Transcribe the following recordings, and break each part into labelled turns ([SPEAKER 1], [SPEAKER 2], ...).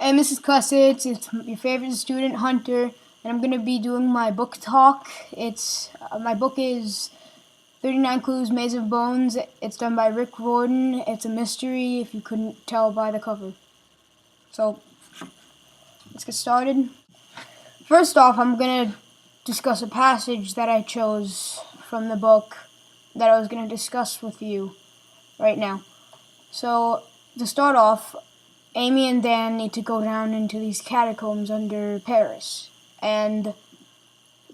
[SPEAKER 1] Hey, Mrs. Cussett, it's your favorite student, Hunter, and I'm going to be doing my book talk. My book is 39 Clues, Maze of Bones. It's done by Rick Riordan. It's a mystery, if you couldn't tell by the cover. So, let's get started. First off, I'm going to discuss a passage that I chose from the book that I was going to discuss with you right now. So, to start off, Amy and Dan need to go down into these catacombs under Paris. And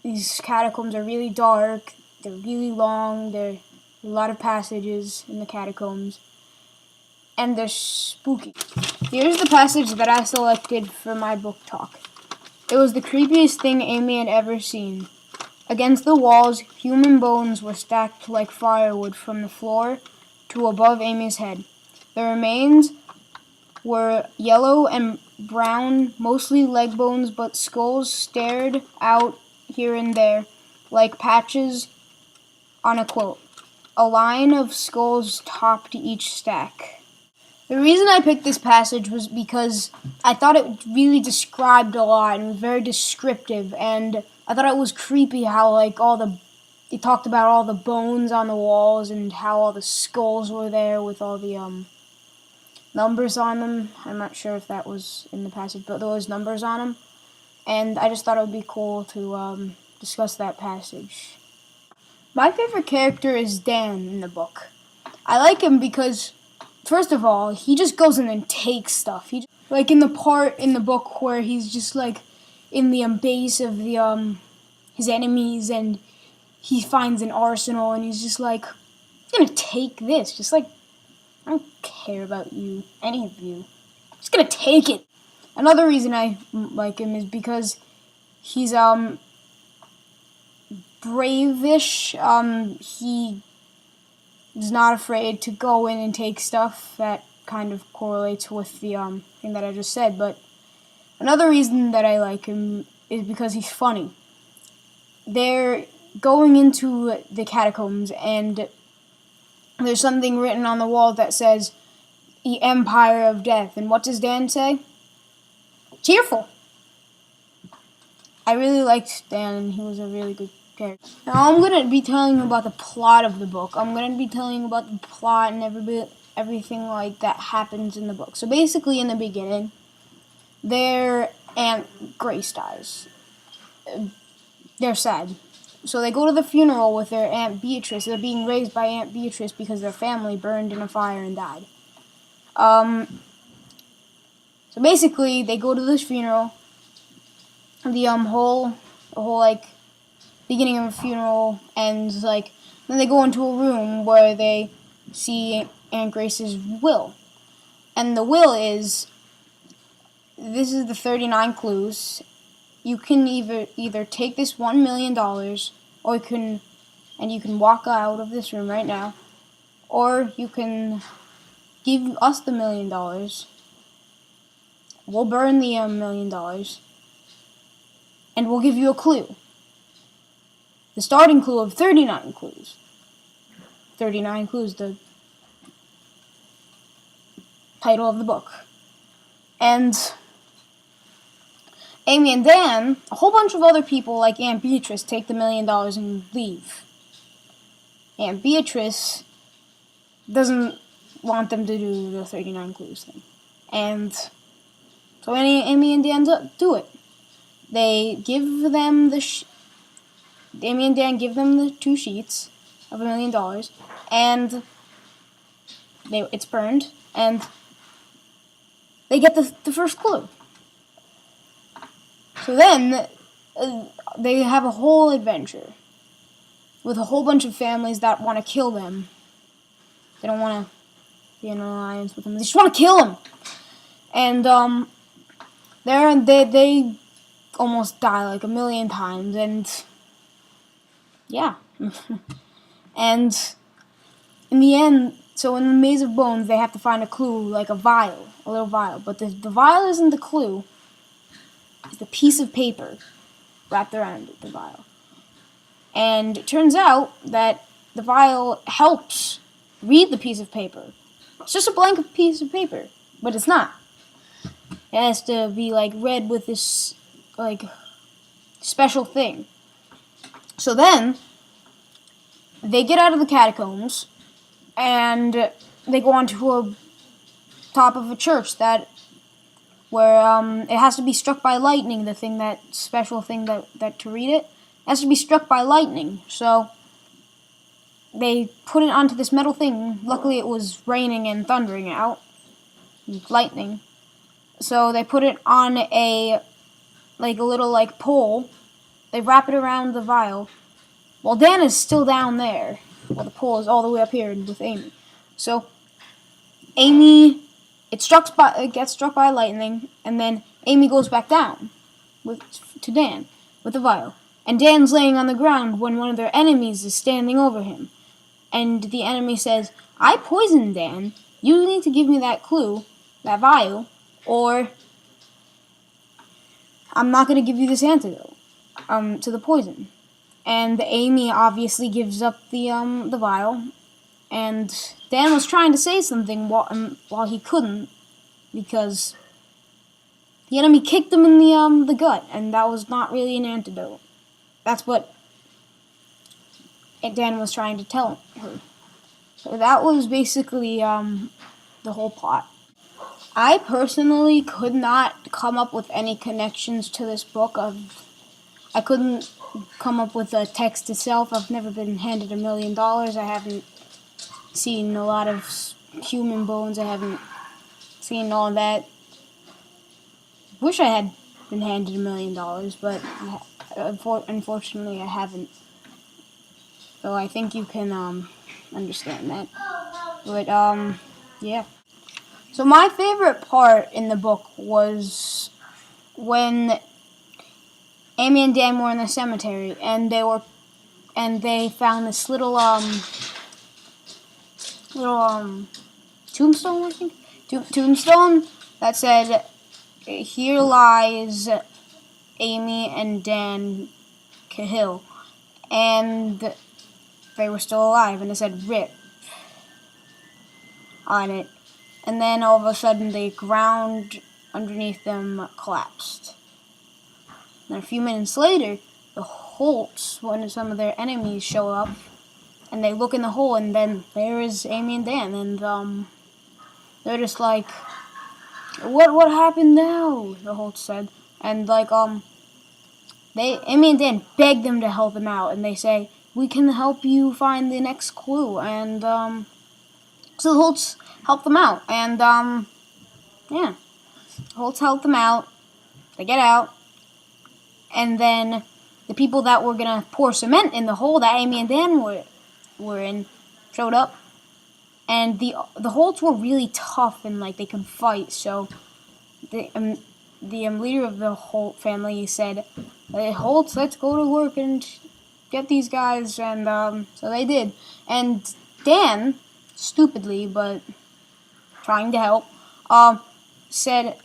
[SPEAKER 1] these catacombs are really dark, they're really long, there are a lot of passages in the catacombs, and they're spooky. Here's the passage that I selected for my book talk. It was the creepiest thing Amy had ever seen. Against the walls, human bones were stacked like firewood from the floor to above Amy's head. The remains were yellow and brown, mostly leg bones, but skulls stared out here and there, like patches on a quilt. A line of skulls topped each stack. The reason I picked this passage was because I thought it really described a lot and was very descriptive, and I thought it was creepy how it talked about all the bones on the walls and how all the skulls were there with all the numbers on them. I'm not sure if that was in the passage, but there was numbers on them. And I just thought it would be cool to discuss that passage. My favorite character is Dan in the book. I like him because, first of all, he just goes in and takes stuff. Like in the part in the book where he's just like in the base of the his enemies, and he finds an arsenal, and he's just like, I'm gonna take this, just like, I don't care about you, any of you. I'm just gonna take it. Another reason I like him is because he's bravish. He is not afraid to go in and take stuff. That kind of correlates with the thing that I just said. But another reason that I like him is because he's funny. They're going into the catacombs, and there's something written on the wall that says, the Empire of Death. And what does Dan say? Cheerful. I really liked Dan, and he was a really good character. Now I'm going to be telling you about the plot of the book. I'm going to be telling you about the plot and everything like that happens in the book. So basically in the beginning, their Aunt Grace dies. They're sad. So they go to the funeral with their Aunt Beatrice. They're being raised by Aunt Beatrice because their family burned in a fire and died. So basically, they go to this funeral. The whole beginning of a funeral ends then they go into a room where they see Aunt Grace's will, and the will is, this is the 39 clues. You can either take this $1 million, or you can walk out of this room right now, or you can give us the $1 million. We'll burn the $1 million, and we'll give you a clue. The starting clue of 39 clues. 39 clues, the title of the book. And Amy and Dan, a whole bunch of other people like Aunt Beatrice, take the $1 million and leave. Aunt Beatrice doesn't want them to do the 39 clues thing. And so Amy and Dan do it. They give them Amy and Dan give them the 2 sheets of $1 million, and it's burned, and they get the first clue. So then they have a whole adventure with a whole bunch of families that want to kill them. They don't want to be in an alliance with them. They just want to kill them. And they almost die like 1 million times, and yeah. And in the end, so in the Maze of Bones, they have to find a clue, like a little vial. But the vial isn't the clue. It's the piece of paper wrapped around the vial. And it turns out that the vial helps read the piece of paper. It's just a blank piece of paper, but it's not. It has to be like read with this like special thing. So then they get out of the catacombs and they go onto a top of a church where it has to be struck by lightning. The thing, that special thing that to read it has to be struck by lightning. So they put it onto this metal thing. Luckily, it was raining and thundering out, lightning. So they put it on a little pole. They wrap it around the vial. While Dan is still down there, while the pole is all the way up here with Amy. So Amy, it gets struck by lightning, and then Amy goes back down to Dan with the vial. And Dan's laying on the ground when one of their enemies is standing over him. And the enemy says, "I poisoned Dan. You need to give me that clue, that vial, or I'm not going to give you this antidote to the poison." And Amy obviously gives up the vial, and Dan was trying to say something while he couldn't, because the enemy kicked him in the gut, and that was not really an antidote. That's what Dan was trying to tell her. So that was basically the whole plot. I personally could not come up with any connections to this book. I couldn't come up with the text itself. I've never been handed $1 million. I haven't seen a lot of human bones. I haven't seen all that. Wish I had been handed $1 million, but unfortunately I haven't. So I think you can understand that. But yeah. So my favorite part in the book was when Amy and Dan were in the cemetery, and they found this little tombstone, I think, tombstone that said, "Here lies Amy and Dan Cahill," and they were still alive, and it said "RIP" on it. And then all of a sudden, the ground underneath them collapsed. And a few minutes later, the Holts, one of some of their enemies, show up, and they look in the hole, and then there is Amy and Dan, and they're just like, "What happened now?" the Holts said, and Amy and Dan beg them to help them out, and they say, "We can help you find the next clue," and so the Holts help them out, and yeah, the Holts help them out. They get out. And then the people that were gonna pour cement in the hole that Amy and Dan were in showed up, and the Holts were really tough and they could fight. So the leader of the Holt family said, "Hey, Holts, let's go to work and get these guys." And so they did. And Dan, stupidly but trying to help, said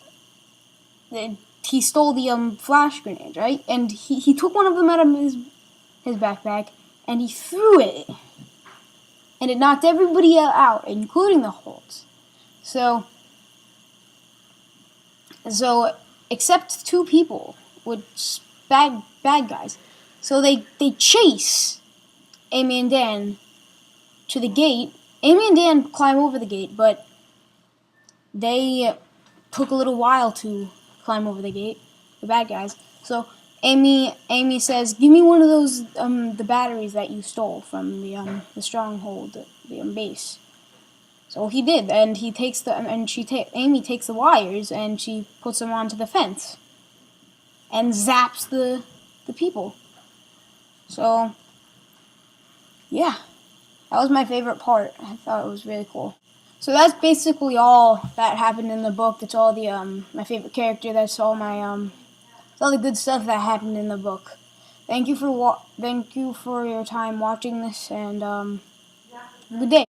[SPEAKER 1] that he stole the flash grenade, right? And he took one of them out of his backpack, and he threw it. And it knocked everybody out, including the Holts. So except 2 people, which bad guys. So they chase Amy and Dan to the gate. Amy and Dan climb over the gate, but they took a little while to climb over the gate, the bad guys. So Amy says, "Give me one of those the batteries that you stole from the stronghold, the base." So he did, and Amy takes the wires and she puts them onto the fence and zaps the people. So yeah, that was my favorite part. I thought it was really cool. So that's basically all that happened in the book. That's all the my favorite character. That's all the good stuff that happened in the book. Thank you for your time watching this, and good day.